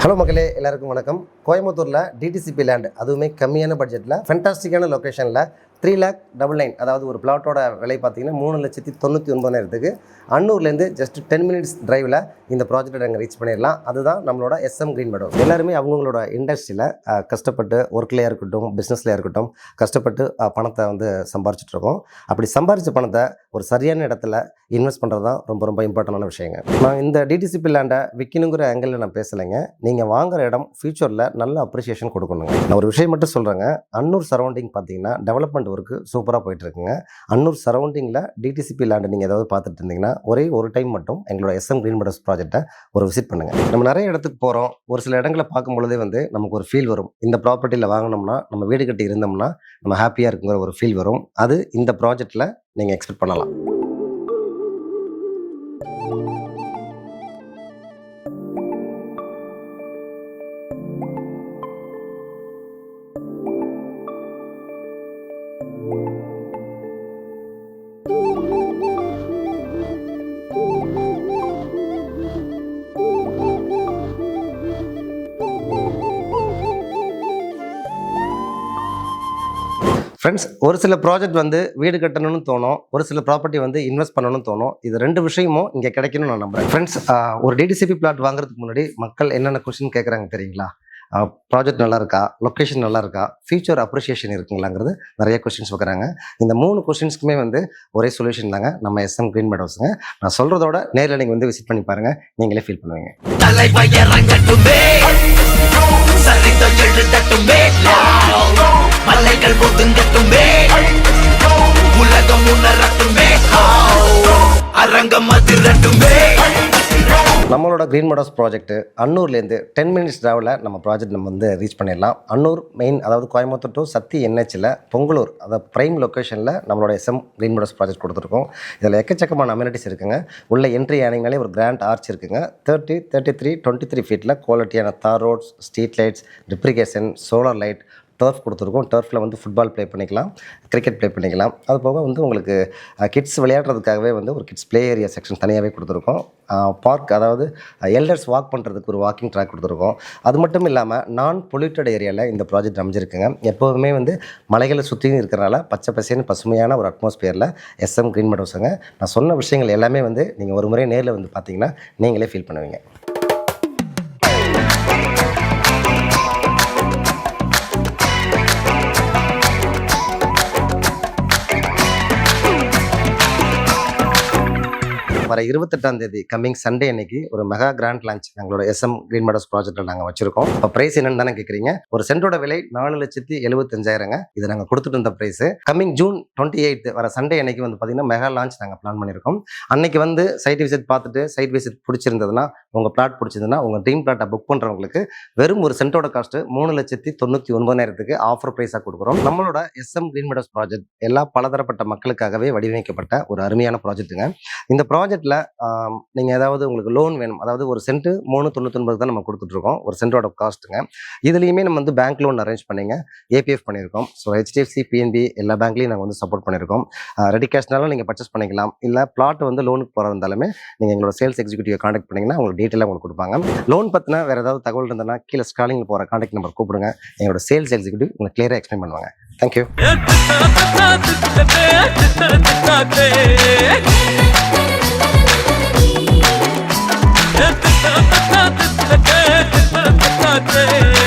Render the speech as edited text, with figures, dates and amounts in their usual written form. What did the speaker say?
Hello மக்களே, எல்லாருக்கும் வணக்கம். கோயம்புத்தூரில் டிடிசிபி லேண்ட், அதுவுமே கம்மியான பட்ஜெட்டில் ஃபென்டாஸ்டிக்கான லொக்கேஷனில் 3,99,000, அதாவது ஒரு பிளாட்டோட விலை பார்த்தீங்கன்னா 3,99,000 அன்னூர்லேருந்து ஜஸ்ட் 10 மினிட்ஸ் டிரைவில் இந்த ப்ராஜெக்டை நாங்கள் ரீச் பண்ணிடலாம். அதுதான் நம்மளோட SM கிரீன் மெடோஸ். எல்லாருமே அவங்களோட இண்டஸ்ட்ரியில் கஷ்டப்பட்டு ஒர்க்லேயே இருக்கட்டும், பிஸ்னஸ்லேயே இருக்கட்டும், கஷ்டப்பட்டு பணத்தை வந்து சம்பாரிச்சிட்ருக்கோம். அப்படி சம்பாரித்த பணத்தை ஒரு சரியான இடத்துல இன்வெஸ்ட் பண்ணுறது தான் ரொம்ப ரொம்ப இம்பார்ட்டண்டான விஷயங்க. நான் இந்த டிடிசிபி லேண்டை விற்கணுங்கிற ஆங்கிளில் நான் பேசலைங்க. நீங்கள் வாங்குகிற இடம் ஃபியூச்சரில் நல்ல அப்ரிஷியேஷன் கொடுக்கணுங்க. நான் ஒரு விஷயம் மட்டும் சொல்கிறேங்க. அன்னூர் சரௌண்டிங் பார்த்தீங்கன்னா டெவலப்மெண்ட் ஒர்க்கு சூப்பராக போயிட்டுருக்குங்க. அன்னூர் சரௌண்டிங்கில் டிடிசிபி லேண்டை நீங்கள் ஏதாவது பார்த்துட்டு இருந்தீங்கன்னா ஒரே ஒரு டைம் மட்டும் எங்களோட SM கிரீன் மெடோஸ் ப்ராஜெக்டை ஒரு விசிட் பண்ணுங்கள். நம்ம நிறைய இடத்துக்கு போகிறோம். ஒரு சில இடங்களை பார்க்கும் பொழுதே வந்து நமக்கு ஒரு ஃபீல் வரும். இந்த ப்ராப்பர்ட்டியில் வாங்கினோம்னா, நம்ம வீடு கட்டி இருந்தோம்னா நம்ம ஹாப்பியாக இருக்குங்கிற ஒரு ஃபீல் வரும். அது இந்த ப்ராஜெக்டில் நீங்கள் எக்ஸ்பெக்ட் பண்ணலாம். ஃப்ரெண்ட்ஸ், ஒரு சில ப்ராஜெக்ட் வந்து வீடு கட்டணும்னு தோணும், ஒரு சில ப்ராப்பர்ட்டி வந்து இன்வெஸ்ட் பண்ணணும்னு தோணும். இது ரெண்டு விஷயமும் இங்கே கிடைக்கணும்னு நான் நம்புறேன். ஃப்ரெண்ட்ஸ், ஒரு டிடிசிபி பிளாட் வாங்குறதுக்கு முன்னாடி மக்கள் என்னென்ன கொஸ்டின் கேட்குறாங்க தெரியுங்களா? ப்ராஜெக்ட் நல்லா இருக்கா, லொக்கேஷன் நல்லா இருக்கா, ஃபியூச்சர் அப்ரிஷியேஷன் இருக்குங்களாங்கிறது நிறைய கொஸ்டின்ஸ் வைக்கிறாங்க. இந்த 3 கொஸ்டின்ஸ்க்குமே வந்து ஒரே சொல்யூஷன் தாங்க நம்ம SM கிரீன் மெடோஸுங்க. நான் சொல்கிறதோட நேரில் நீங்கள் வந்து விசிட் பண்ணி பாருங்கள், நீங்களே ஃபீல் பண்ணுவீங்க. நம்மளோட கிரீன் மெடோஸ் ப்ராஜெக்ட் அன்னூர்லேருந்து 10 மினிட்ஸ் டிராவலில் நம்ம ப்ராஜெக்ட் நம்ம வந்து ரீச் பண்ணிடலாம். அன்னூர் மெயின், அதாவது கோயம்புத்தூர் டு சத்தி NHல பொங்கலூர், அதாவது ப்ரைம் லொக்கேஷனில் நம்மளோட SM கிரீன் மெடோஸ் ப்ராஜெக்ட் கொடுத்துருக்கோம். இதில் எக்கச்சக்கமான அமெனிட்டிஸ் இருக்குங்க. உள்ள என்ட்ரி ஆனீங்கனாலே ஒரு கிராண்ட் ஆர்ச் இருக்குங்க. 30, 33, 23 ஃபீட்டில் குவாலிட்டியான தார் ரோட்ஸ், ஸ்ட்ரீட் லைட்ஸ், ரிப்ரிகேஷன், சோலார் லைட், டர்ஃப் கொடுத்துருக்கோம். டர்ஃபில் வந்து ஃபுட்பால் ப்ளே பண்ணிக்கலாம், கிரிக்கெட் ப்ளே பண்ணிக்கலாம். அது போக வந்து உங்களுக்கு கிட்ஸ் விளையாடுறதுக்காகவே வந்து ஒரு கிட்ஸ் ப்ளே ஏரியா செக்ஷன் தனியாகவே கொடுத்துருக்கோம். பார்க், அதாவது எல்டர்ஸ் வாக் பண்ணுறதுக்கு ஒரு வாக்கிங் ட்ராக் கொடுத்துருக்கோம். அது மட்டும் இல்லாமல் நான் பொல்யூட்டட் ஏரியாவில் இந்த ப்ராஜெக்ட் அமைஞ்சிருக்குங்க. எப்போதுமே வந்து மலைகளை சுற்றியும் இருக்கிறனால பச்சை பசேன்னு பசுமையான ஒரு அட்மாஸ்பியரில் SM கிரீன் மெடோஸுங்க. நான் சொன்ன விஷயங்கள் எல்லாமே வந்து நீங்கள் ஒரு முறை நேரில் வந்து பார்த்தீங்கன்னா நீங்களே ஃபீல் பண்ணுவீங்க. வர 28ஆம் தேதி கம்மிங் சண்டே அன்னைக்கு ஒரு மெகா கிராண்ட் லான்ச் எங்களோட SM கிரீன் மெடோஸ் ப்ராஜெக்ட்டில் நாங்கள் வச்சிருக்கோம். இப்போ பிரைஸ் என்னன்னு தானே கேட்குறீங்க. ஒரு சென்டோட விலை 4,75,000. இது நாங்கள் கொடுத்துட்டு இருந்த பிரைஸ். கம்மிங் ஜூன் 28 வர சண்டே அன்னைக்கு வந்து பார்த்தீங்கன்னா மெகா லான்ச் நாங்கள் பிளான் பண்ணியிருக்கோம். அன்னைக்கு வந்து சைட் விசிட் பார்த்துட்டு சைட் விசிட் பிடிச்சிருந்ததுன்னா, உங்கள் பிளாட் பிடிச்சிருந்ததுன்னா, உங்கள் ட்ரீம் பிளாட்டை புக் பண்ணுறவங்களுக்கு வெறும் ஒரு சென்டோட காஸ்ட்டு 3,99,000 ஆஃபர் ப்ரைஸாக கொடுக்குறோம். நம்மளோட SM கிரீன் மெடோஸ் ப்ராஜெக்ட் எல்லா பலதரப்பட்ட மக்களுக்காகவே வடிவமைக்கப்பட்ட ஒரு அருமையான ப்ராஜெக்ட்டுங்க. இந்த ப்ராஜெக்ட்ல நீங்கள் ஏதாவது உங்களுக்கு லோன் வேணும், அதாவது ஒரு சென்ட் 3,99 தான் நம்ம கொடுத்துட்ருக்கோம், ஒரு சென்டோட காஸ்ட்டுங்க. இதுலேயுமே நம்ம வந்து பேங்க் லோன் அரேஞ்ச் பண்ணிங்க, APF பண்ணியிருக்கோம். ஸோ HDFC, PNB எல்லா பேங்க்லையும் நாங்கள் வந்து சப்போர்ட் பண்ணியிருக்கோம். ரெடி கேஷ்னாலும் நீங்கள் பர்ச்சேஸ் பண்ணிக்கலாம். இல்லை பிளாட் வந்து லோனுக்கு போகிறதா இருந்தாலுமே நீங்கள் எங்களோட சேல்ஸ் எக்ஸிக்யூட்டிவ் கான்டாக்ட் பண்ணிங்கன்னா உங்களுக்கு டீட்டெயிலாக உங்களுக்கு கொடுப்பாங்க. லோன் பற்றினா வேறு ஏதாவது தகவல் இருந்ததுன்னா கீழே ஸ்க்ராலிங்கில் போகிற கான்டாக்ட் நம்பர் கூப்பிடுங்க. எங்களோட சேல்ஸ் எக்ஸிக்யூட்டிவ் உங்களுக்கு கிளியராக எக்ஸ்பிளைன் பண்ணுவாங்க. தேங்க்யூ. Okay.